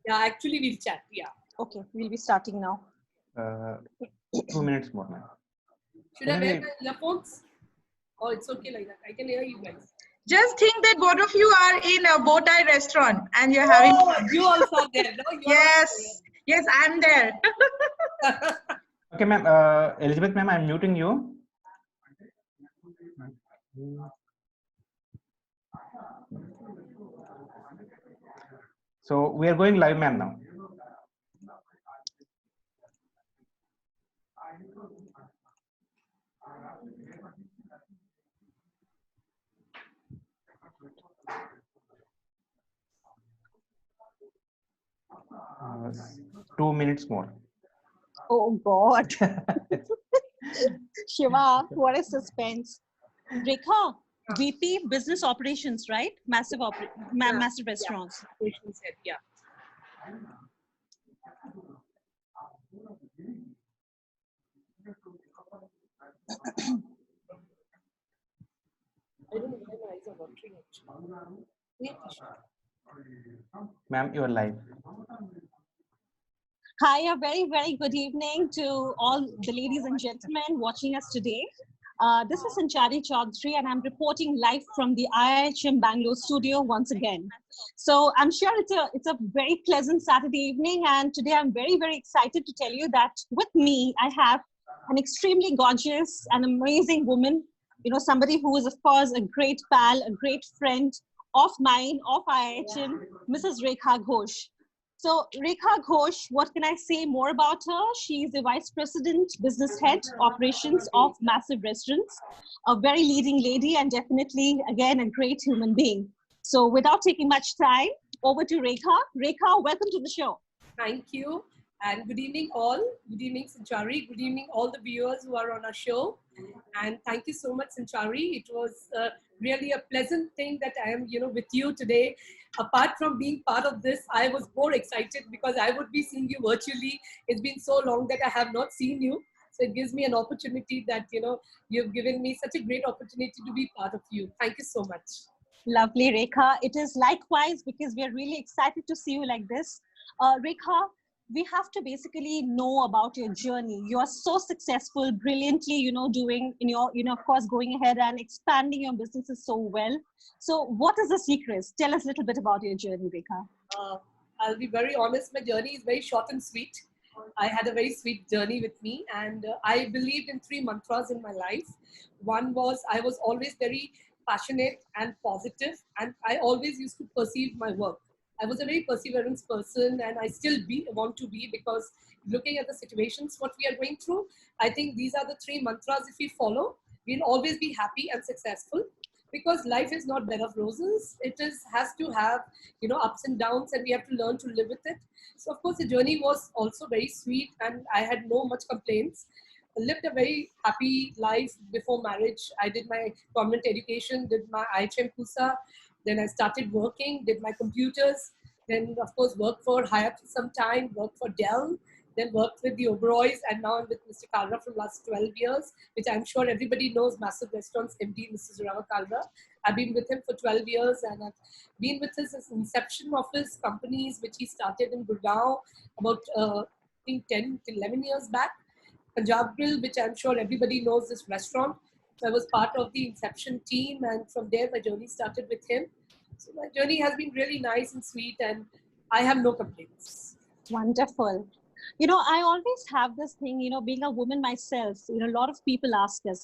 Yeah, actually we'll chat. Yeah. Okay, we'll be starting now. 2 minutes more, ma'am. Should I wear my earphones? Oh, it's okay like that. I can hear you guys. Just think that both of you are in a bow tie restaurant and you're having. Oh, you also are there. No, yes, yes, I'm there. Okay, ma'am. Elizabeth, ma'am, I'm muting you. So we are going live, ma'am, now. Uh, 2 minutes more. Oh God. Shiva, what a suspense. Rekha, VP Business Operations, right? Massive restaurants. Operations head, yeah. I don't know why my eyes are watering actually. Ma'am, you are live. Hi, a very, very good evening to all the ladies and gentlemen watching us today. This is Sanchari Chaudhary and I'm reporting live from the IIHM Bangalore studio once again. So I'm sure it's a very pleasant Saturday evening, and today I'm very, very excited to tell you that with me I have an extremely gorgeous and amazing woman, somebody who is of course a great pal, a great friend of mine, of IIHM, Mrs Rekha Ghosh. So Rekha Ghosh, what can I say more about her? She is the Vice President, Business Head, Operations of Massive Restaurants, a very leading lady and definitely, again, a great human being. So without taking much time, over to Rekha. Rekha, welcome to the show. Thank you. And good evening all. Good evening, Sanchari. Good evening, all the viewers who are on our show. And thank you so much, Sanchari. It was really a pleasant thing that I am, with you today. Apart from being part of this, I was more excited because I would be seeing you virtually. It's been so long that I have not seen you. So it gives me an opportunity that, you've given me such a great opportunity to be part of you. Thank you so much. Lovely, Rekha. It is likewise because we are really excited to see you like this. Rekha, we have to basically know about your journey. You are so successful, brilliantly, doing in your, of course, going ahead and expanding your businesses so well. So what is the secret? Tell us a little bit about your journey, Rekha. I'll be very honest. My journey is very short and sweet. I had a very sweet journey with me, and I believed in 3 mantras in my life. One was I was always very passionate and positive, and I always used to perceive my work. I was a very perseverance person, and I still want to be, because looking at the situations, what we are going through, I think these are the 3 mantras. If we follow, we'll always be happy and successful, because life is not bed of roses. It has to have, ups and downs, and we have to learn to live with it. So of course the journey was also very sweet, and I had no much complaints. I lived a very happy life before marriage. I did my government education, did my IHM Pusa. Then I started working, did my computers, then of course worked for Hyatt for some time, worked for Dell, then worked with the Oberois, and now I'm with Mr. Kalra for the last 12 years, which I'm sure everybody knows, Massive Restaurants MD, Mrs. Rekha Kalra. I've been with him for 12 years, and I've been with his inception of his companies, which he started in Gurgaon about, I think 10 to 11 years back. Punjab Grill, which I'm sure everybody knows, this restaurant. So I was part of the inception team, and from there my journey started with him. So my journey has been really nice and sweet, and I have no complaints. Wonderful. I always have this thing, being a woman myself, a lot of people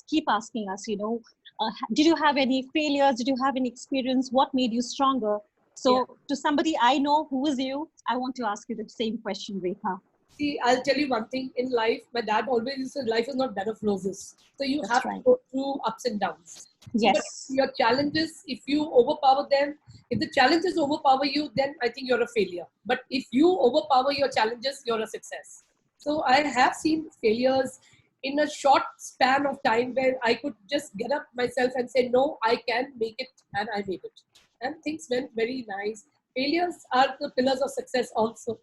keep asking us, did you have any failures? Did you have any experience? What made you stronger? So to somebody I know who is you, I want to ask you the same question, Rekha. See, I'll tell you one thing in life. My dad always used to say, life is not bed of roses. So you That's have right. to go through ups and downs. Yes. But your challenges, if you overpower them, if the challenges overpower you, then I think you're a failure. But if you overpower your challenges, you're a success. So I have seen failures in a short span of time where I could just get up myself and say, no, I can make it, and I made it. And things went very nice. Failures are the pillars of success also.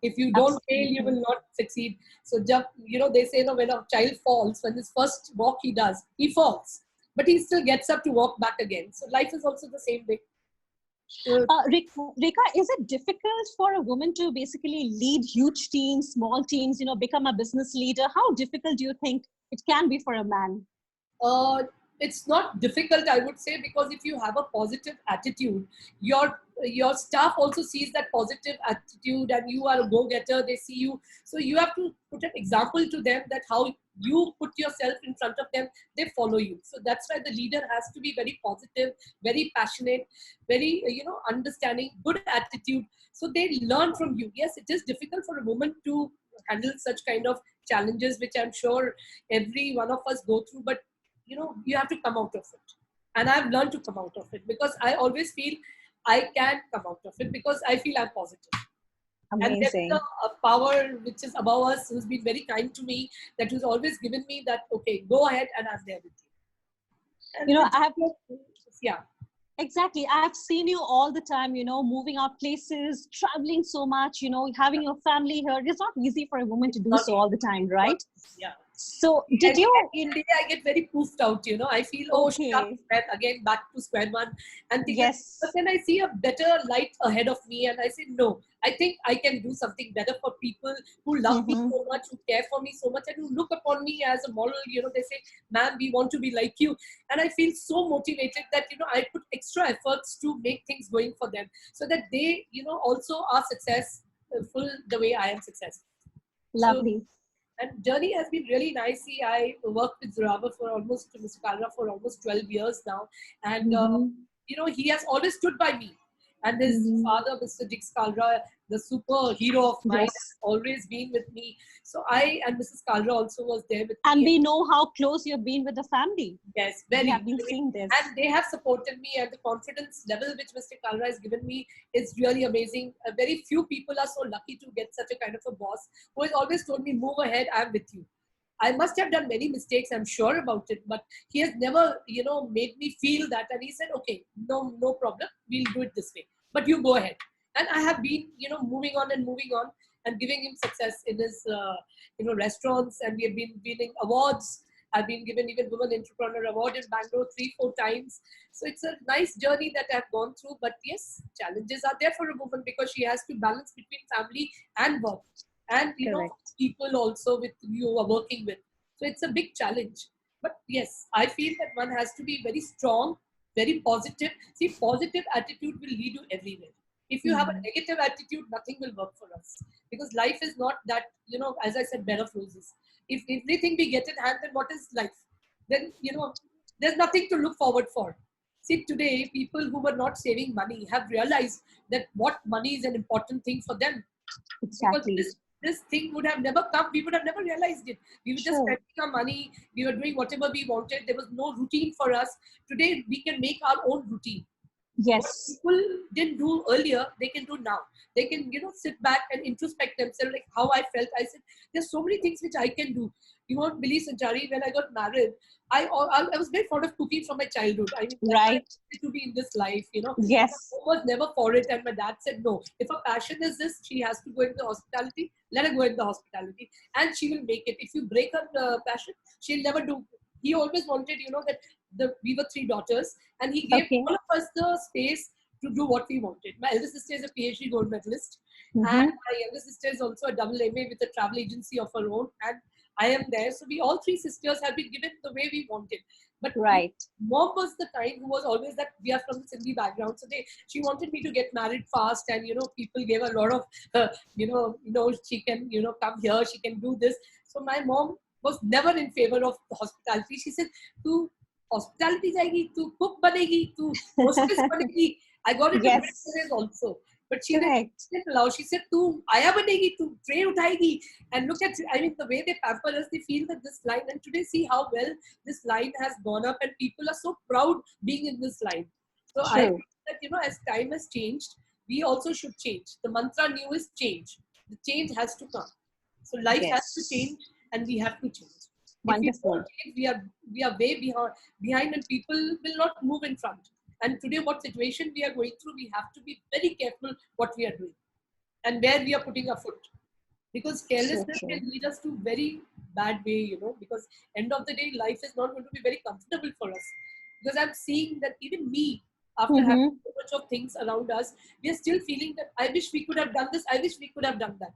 If you don't fail, you will not succeed. So, they say, when a child falls, when his first walk he does, he falls. But he still gets up to walk back again. So life is also the same way. Rekha, is it difficult for a woman to basically lead huge teams, small teams, become a business leader? How difficult do you think it can be for a man? uh, it's not difficult, I would say, because if you have a positive attitude, your staff also sees that positive attitude, and you are a go-getter. They see you, so you have to put an example to them that how you put yourself in front of them, they follow you. So that's why the leader has to be very positive, very passionate, very understanding, good attitude. So they learn from you. Yes, it is difficult for a woman to handle such kind of challenges, which I'm sure every one of us go through, but you have to come out of it. And I've learned to come out of it, because I always feel I can come out of it, because I feel I'm positive. And there is Amazing. a power which is above us, who's been very kind to me, that who's always given me that, okay, go ahead, and I'm there with you. And I have yeah. exactly. I've seen you all the time, moving out places, traveling so much, having your family here. It's not easy for a woman to do so all the time, right? Yeah. So did you? In India, I get very poofed out, I feel, oh, Okay. shucks, man, again, back to square one. And think Yes. but then I see a better light ahead of me, and I say, no, I think I can do something better for people who love me so much, who care for me so much, and who look upon me as a model. They say, ma'am, we want to be like you. And I feel so motivated that, I put extra efforts to make things going for them, so that they, also are successful the way I am successful. Lovely. So, and journey has been really nice. See, I worked with Mr. Kalra for almost 12 years now. And, he has always stood by me. And his father, Mr. Dix Kalra, the superhero of mine, has always been with me. So I and Mrs. Kalra also was there with me. And we know how close you've been with the family. Yes, very. We have been seeing this. And they have supported me, and the confidence level which Mr. Kalra has given me is really amazing. Very few people are so lucky to get such a kind of a boss who has always told me, move ahead, I'm with you. I must have done many mistakes, I'm sure about it, but he has never, made me feel that. And he said, okay, no problem, we'll do it this way, but you go ahead. And I have been, moving on and giving him success in his, restaurants, and we have been winning awards. I've been given even Women Entrepreneur Award in Bangalore 3-4 times. So it's a nice journey that I've gone through. But yes, challenges are there for a woman, because she has to balance between family and work. And, people also with you are working with. So it's a big challenge. But yes, I feel that one has to be very strong, very positive. See, positive attitude will lead you everywhere. If you have a negative attitude, nothing will work for us. Because life is not that, as I said, bed of roses. If everything we get in hand, then what is life? Then, there's nothing to look forward for. See, today, people who were not saving money have realized that what money is an important thing for them. Exactly. Because this thing would have never come. We would have never realized it. We were just spending our money. We were doing whatever we wanted. There was no routine for us. Today, we can make our own routine. Yes. What people didn't do earlier, they can do now. They can, sit back and introspect themselves, like how I felt. I said, there's so many things which I can do. You won't believe, Sanchari, when I got married, I was very fond of cooking from my childhood. I mean, right. To be in this life, Yes. I was never for it, and my dad said, no, if her passion is this, she has to go into hospitality. Let her go into hospitality, and she will make it. If you break her passion, she'll never do. He always wanted, that we were 3 daughters, and he gave all of us the space to do what we wanted. My elder sister is a PhD gold medalist, and my younger sister is also a double MA with a travel agency of her own, and I am there. So we all 3 sisters have been given the way we wanted. But mom was the kind who was always that we are from the Sindhi background. So she wanted me to get married fast, and people gave a lot of she can come here, she can do this. So my mom was never in favor of hospitality. She said, "Tu hospitality jayegi, tu cook banegi, tu hostess banegi." I got into yes. also. But she didn't allow. She said, "Tu aya banegi, tu tray uthayegi." And look at, the way they pamper us, they feel that this line, and today see how well this line has gone up, and people are so proud being in this line. So I think that, as time has changed, we also should change. The mantra new is change. The change has to come. So life has to change, and we have to change. Wonderful. If we don't change, we are way behind, and people will not move in front. And today, what situation we are going through, we have to be very careful what we are doing and where we are putting our foot. Because carelessness can lead us to very bad way, because end of the day, life is not going to be very comfortable for us. Because I'm seeing that even me, after having Mm-hmm. so much of things around us, we are still feeling that I wish we could have done this, I wish we could have done that.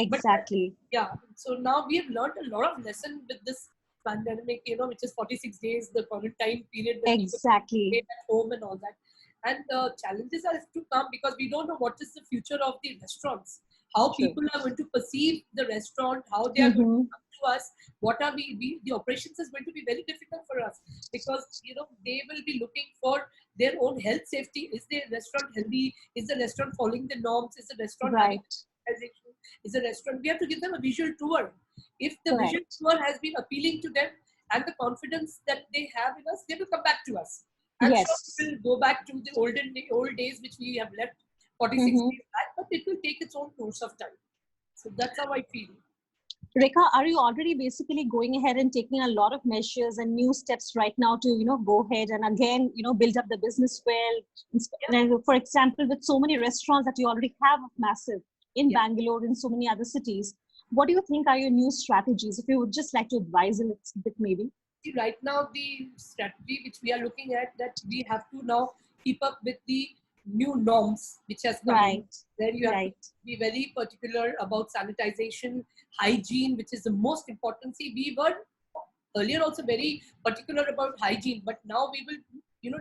But Exactly. yeah, so now we have learned a lot of lesson with this pandemic, which is 46 days, the quarantine period where people stay Exactly. at home and all that. And the challenges are to come because we don't know what is the future of the restaurants, how True. people are going to perceive the restaurant, how they are going to Mm-hmm. come to us, what are the operations is going to be very difficult for us because, they will be looking for their own health safety. Is the restaurant healthy? Is the restaurant following the norms? Is the restaurant having Right. sanitization? Is a restaurant? We have to give them a visual tour. If the visual Correct. tour has been appealing to them and the confidence that they have in us, they will come back to us. I'm sure we Yes. will go back to the old days which we have left 46 Mm-hmm. days back, but it will take its own course of time. So that's how I feel. Rekha, are you already basically going ahead and taking a lot of measures and new steps right now to, go ahead and again, build up the business well? Yeah, For example, with so many restaurants that you already have massive in yeah. Bangalore, in so many other cities, what do you think are your new strategies? If you would just like to advise a little bit, maybe. See, right now the strategy which we are looking at, that we have to now keep up with the new norms which has come in, Right. where you have to Right. be very particular about sanitization, hygiene, which is the most important. See, we were earlier also very particular about hygiene, but now we will,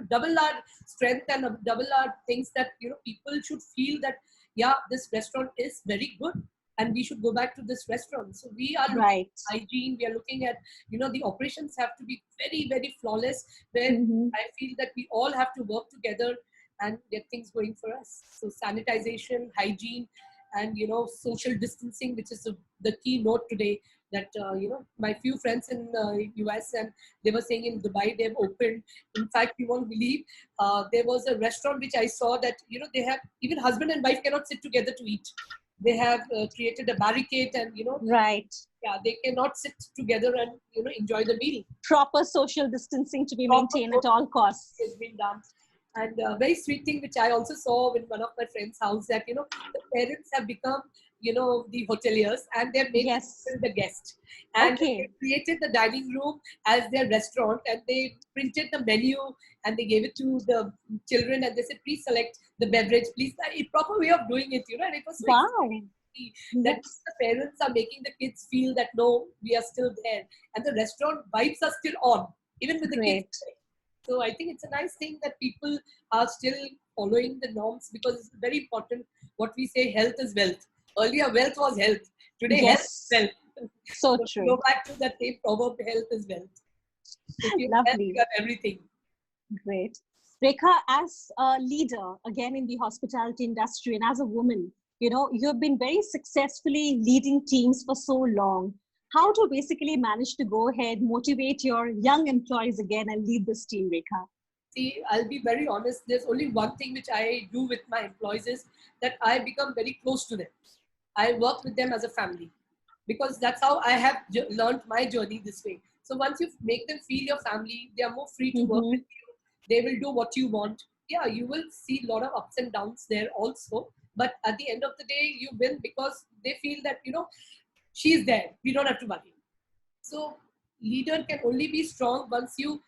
double our strength and double our things, that people should feel that yeah, this restaurant is very good and we should go back to this restaurant. So we are looking Right. at hygiene, we are looking at, the operations have to be very, very flawless, where Mm-hmm. I feel that we all have to work together and get things going for us. So sanitization, hygiene, and social distancing, which is the key note today. That my few friends in US, and they were saying in Dubai they've opened. In fact, you won't believe, there was a restaurant which I saw that they have, even husband and wife cannot sit together to eat. They have created a barricade, and Right. yeah, they cannot sit together and enjoy the meal. Proper social distancing to be Proper maintained at all costs. has been done. And a very sweet thing which I also saw in one of my friends' house, that the parents have become the hoteliers, and they've made the Yes. children the guest, and they Okay. created the dining room as their restaurant, and they printed the menu and they gave it to the children, and they said, please select the beverage, please. A proper way of doing it, and it was so Wow. exciting that Yes. the parents are making the kids feel that no, we are still there, and the restaurant vibes are still on, even with the kids. Great. So I think it's a nice thing that people are still following the norms, because it's very important. What we say, health is wealth. Earlier, wealth was health. Today, health is Yes. wealth. So So true. go back to that same proverb, health is wealth. If you have health, Lovely. you have everything. Great. Rekha, as a leader, again in the hospitality industry and as a woman, you've been very successfully leading teams for so long. How to basically manage to go ahead, motivate your young employees again and lead this team, Rekha? See, I'll be very honest. There's only one thing which I do with my employees, is that I become very close to them. I work with them as a family, because that's how I have learned my journey this way. So once you make them feel your family, they are more free to work with Mm-hmm. you. They will do what you want. Yeah, you will see a lot of ups and downs there also. But at the end of the day, you win because they feel that, she's there. We don't have to worry. So leader can only be strong once you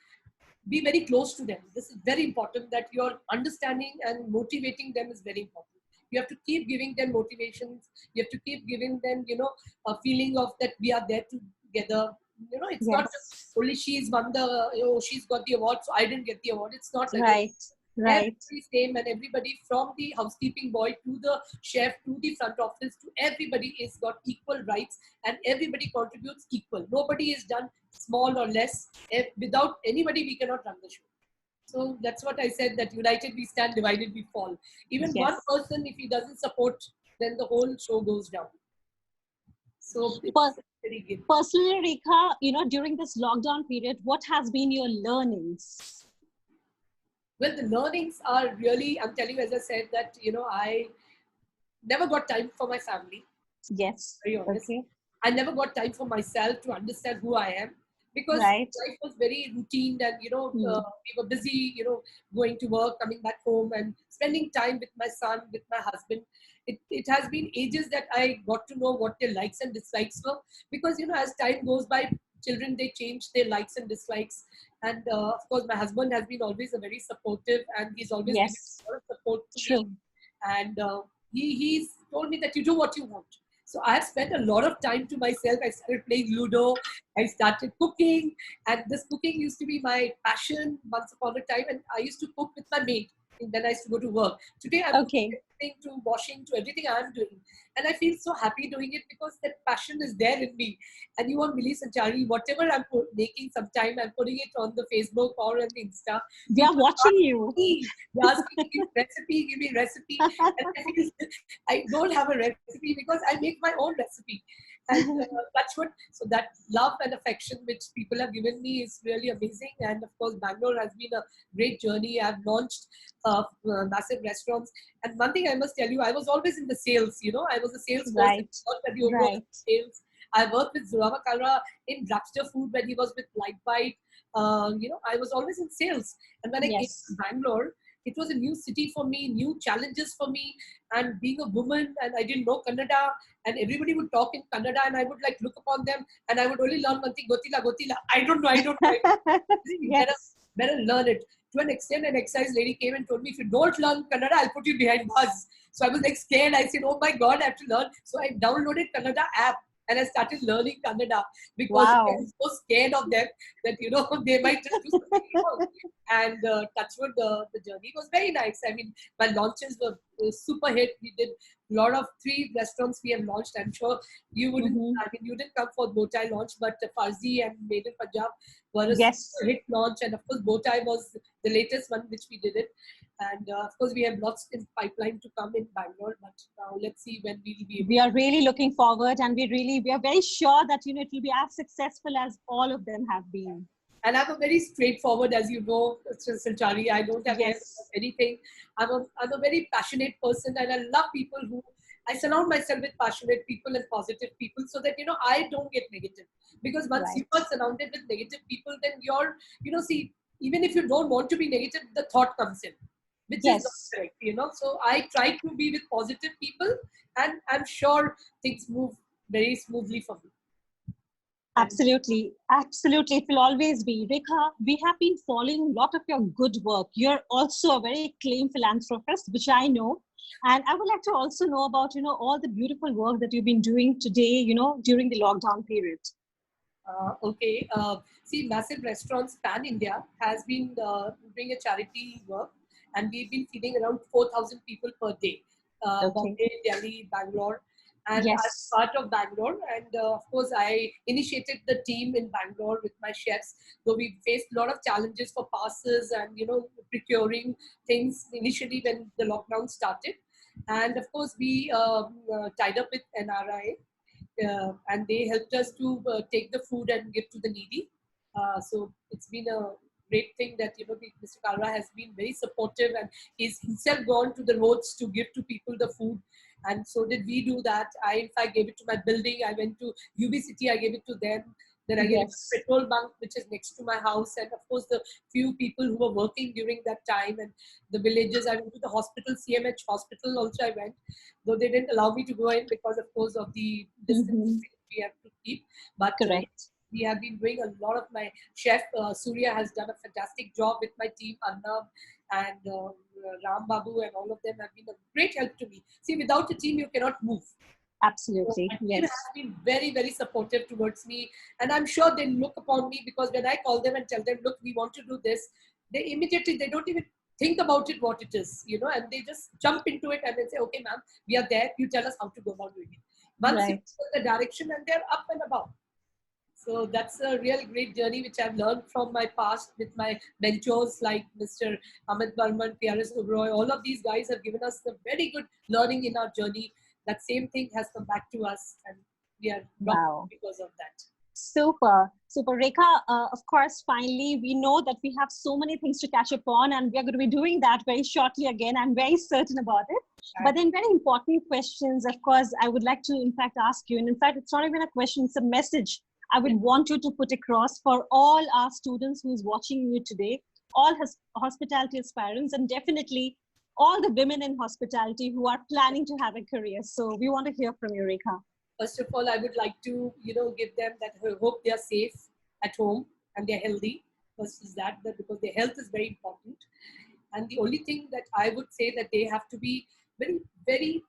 be very close to them. This is very important, that your understanding and motivating them is very important. You have to keep giving them motivations. You have to keep giving them, a feeling of that we are there together. It's not just Yes. only she's won the, she's got the award, so I didn't get the award. It's not like that. Right. Right. Everybody's same, and everybody from the housekeeping boy to the chef to the front office to everybody is got equal rights, and everybody contributes equal. Nobody is done small or less. Without anybody, we cannot run the show. So that's what I said, that united we stand, divided we fall. Even one Yes. person, if he doesn't support, then the whole show goes down. So Per- it's very good. Personally, Rekha, during this lockdown period, what has been your learnings? Well, the learnings are really, I'm telling you, as I said, that, I never got time for my family, Yes. very honest. Okay. I never got time for myself to understand who I am, because Right. life was very routine, and Hmm. we were busy, going to work, coming back home, and spending time with my son, with my husband. It has been ages that I got to know what their likes and dislikes were, because as time goes by, children, they change their likes and dislikes. And of course, my husband has been always a very supportive, and he's always given Yes, a lot of support to me. true. And he's told me that you do what you want. So I have spent a lot of time to myself. I started playing Ludo. I started cooking, and this cooking used to be my passion once upon a time. And I used to cook with my maid. And then I used to go to work. Today I'm cooking Okay. everything, to washing, to everything I'm doing, and I feel so happy doing it because that passion is there in me. And you won't believe, Sanchari, whatever I'm making, sometime I'm putting it on the Facebook or on the Insta. We are People watching ask you. me, they ask me, give me recipe. And I feel I don't have a recipe because I make my own recipe. And that's what, so that love and affection which people have given me is really amazing. And of course, Bangalore has been a great journey. I've launched massive restaurants. And one thing I must tell you, I was always in the sales, I was a salesperson. Right. Worked at the overall sales. I worked with Zurava Kalra in Drapster Food when he was with Lightbite. I was always in sales. And when I came to Bangalore, it was a new city for me, new challenges for me. And being a woman, and I didn't know Kannada, and everybody would talk in Kannada, and I would like look upon them, and I would only learn one thing, Gotila, Gotila. I don't know. Yes. Better learn it. To an extent, an excise lady came and told me, if you don't learn Kannada, I'll put you behind bars. So I was like scared. I said, oh my God, I have to learn. So I downloaded Kannada app and I started learning Kannada because I was so scared of them that, they might just do something wrong. And touchwood, the journey was very nice. I mean, my launches were super hit. We did a lot of 3 restaurants we have launched. I'm sure you wouldn't, you didn't come for Bowtie launch, but Farzi and Made in Punjab were a super hit launch. And of course, Bowtie was the latest one which we did it. And of course, we have lots in pipeline to come in Bangalore, but now let's see when we will be able. We are really looking forward, and we are very sure that it will be as successful as all of them have been. And I'm a very straightforward, as you know, Sanchari. I don't have anything. I'm a very passionate person, and I love people who. I surround myself with passionate people and positive people so that, I don't get negative. Because once you are surrounded with negative people, then you're, see, even if you don't want to be negative, the thought comes in, which is not correct, So I try to be with positive people, and I'm sure things move very smoothly for me. Absolutely. Absolutely. It will always be. Rekha, we have been following a lot of your good work. You're also a very acclaimed philanthropist, which I know. And I would like to also know about, all the beautiful work that you've been doing today, during the lockdown period. Okay. See, Massive Restaurants Pan India has been doing a charity work, and we've been feeding around 4,000 people per day. Bombay, Delhi, Bangalore. And as part of Bangalore, and of course, I initiated the team in Bangalore with my chefs. Though we faced a lot of challenges for passes and procuring things initially when the lockdown started. And of course, we tied up with NRI, and they helped us to take the food and give to the needy. So it's been a great thing that Mr. Kalra has been very supportive, and he's himself gone to the roads to give to people the food. And so did we do that. I in fact gave it to my building. I went to UB City, I gave it to them. Then I gave it to the petrol bunk, which is next to my house. And of course, the few people who were working during that time, and the villages. I went to the hospital, CMH hospital also I went, though they didn't allow me to go in because, of course, of the distance we have to keep. But we have been doing a lot of, my chef Surya has done a fantastic job with my team, Annam and Ram Babu, and all of them have been a great help to me. See, without a team, you cannot move. Absolutely. So my team has been very, very supportive towards me. And I'm sure they look upon me, because when I call them and tell them, look, we want to do this, they don't even think about it, what it is, and they just jump into it and they say, okay, ma'am, we are there. You tell us how to go about doing it. Once you put the direction, and they're up and about. So that's a real great journey which I've learned from my past with my mentors like Mr. Amit Barman, PRS Ubroy. All of these guys have given us a very good learning in our journey. That same thing has come back to us, and we are proud because of that. Super. Rekha, of course, finally, we know that we have so many things to catch up on, and we are going to be doing that very shortly again. I'm very certain about it. But then very important questions, of course, I would like to, in fact, ask you. And in fact, it's not even a question, it's a message I would want you to put across for all our students who's watching you today, all hospitality aspirants, and definitely all the women in hospitality who are planning to have a career. So we want to hear from you, Rekha. First of all, I would like to, give them that I hope they are safe at home and they're healthy. First is that because their health is very important. And the only thing that I would say that they have to be very, very,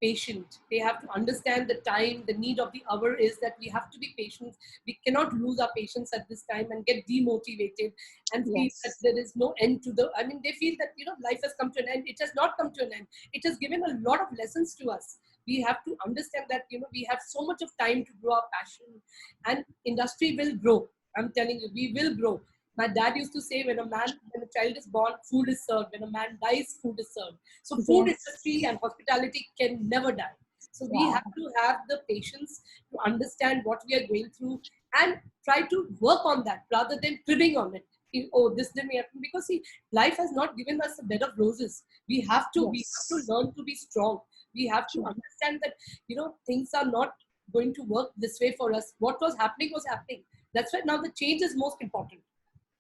patient. They have to understand the time, the need of the hour is that we have to be patient. We cannot lose our patience at this time and get demotivated and feel that there is no end to the. I mean, they feel that life has come to an end. It has not come to an end. It has given a lot of lessons to us. We have to understand that we have so much of time to grow our passion, and industry will grow. I'm telling you, we will grow. My dad used to say, when a child is born, food is served. When a man dies, food is served. So food industry and hospitality can never die. So we have to have the patience to understand what we are going through and try to work on that rather than cribbing on it. Oh, this didn't happen. Because see, life has not given us a bed of roses. We have to learn to be strong. We have to understand that, things are not going to work this way for us. What was happening was happening. That's why now the change is most important.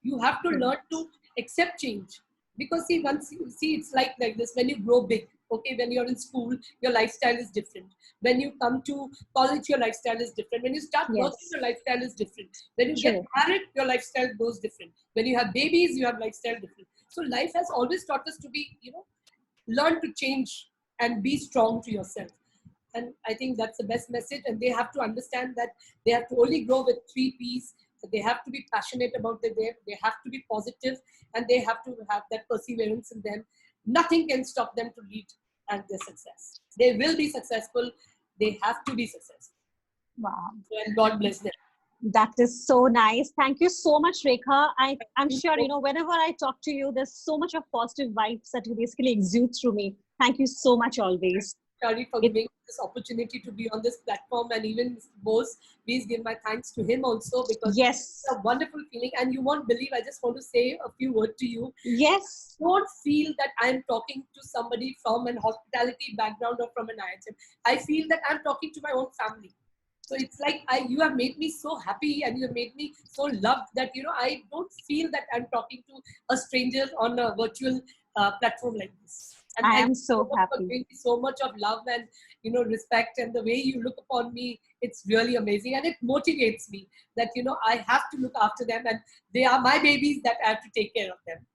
You have to learn to accept change, because see, once you see, it's like this. When you grow big, okay, when you're in school, your lifestyle is different. When you come to college, your lifestyle is different. When you start working, your lifestyle is different. When you get married, your lifestyle goes different. When you have babies, you have lifestyle different. So life has always taught us to be, learn to change and be strong to yourself. And I think that's the best message. And they have to understand that they have to only grow with 3 P's. So they have to be passionate about their work. They have to be positive, and they have to have that perseverance in them. Nothing can stop them to lead and their success. They will be successful. They have to be successful. Wow. And God bless them. That is so nice. Thank you so much, Rekha. I'm sure, whenever I talk to you, there's so much of positive vibes that you basically exude through me. Thank you so much always. Sorry for giving this opportunity to be on this platform, and even Mr. Bose, please give my thanks to him also, because it's a wonderful feeling. And you won't believe, I just want to say a few words to you. Yes. Don't feel that I'm talking to somebody from an hospitality background or from an IHM. I feel that I'm talking to my own family. So it's like you have made me so happy, and you have made me so loved that, I don't feel that I'm talking to a stranger on a virtual platform like this. And I am so happy. For giving me so much of love and respect, and the way you look upon me, it's really amazing, and it motivates me that I have to look after them, and they are my babies that I have to take care of them.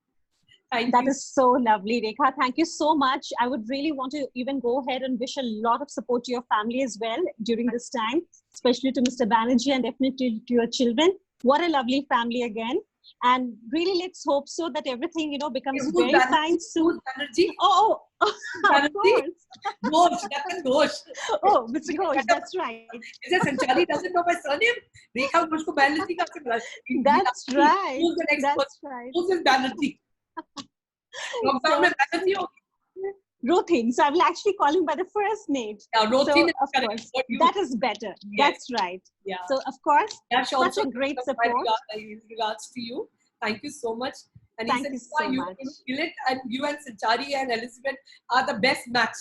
Thank you. That is so lovely, Rekha. Thank you so much. I would really want to even go ahead and wish a lot of support to your family as well during this time, especially to Mr. Banerjee and definitely to your children. What a lovely family again. And really, let's hope so that everything, becomes very fine soon. Oh, Banerjee. Ghosh, that's Ghosh. Oh, Mr. Ghosh, that's right. Is it Sanchari doesn't know my surname? Rekha Ghosh ko Banerjee ka That's right. Who's the next That's person? right. Who's this Banerjee? Lockdown mein Banerjee ho. Rothin. So I will actually call him by the first name. Yeah, Rothin. So, of course, that is better. Yes. That's right. Yeah. So, of course, such a great support. In regards to you. Thank you so much. And Thank you so much. And you and Sanchari and Elizabeth are the best match.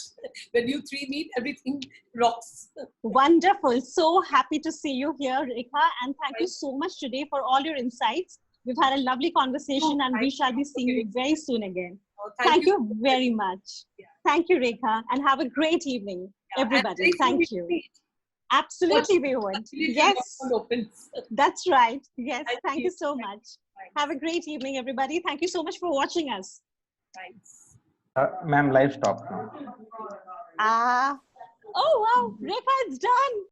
When you three meet, everything rocks. Wonderful. So happy to see you here, Rekha. And thank you so much today for all your insights. We've had a lovely conversation, and we shall be seeing you very soon again. Oh, thank you very much. Yeah. Thank you, Rekha. And have a great evening, everybody. Thank you. Absolutely, we would. Yes. That's right. Yes. Thank you so much. Have a great evening, everybody. Thank you so much for watching us. Thanks. Ma'am, live stop. Oh, wow. Rekha, it's done.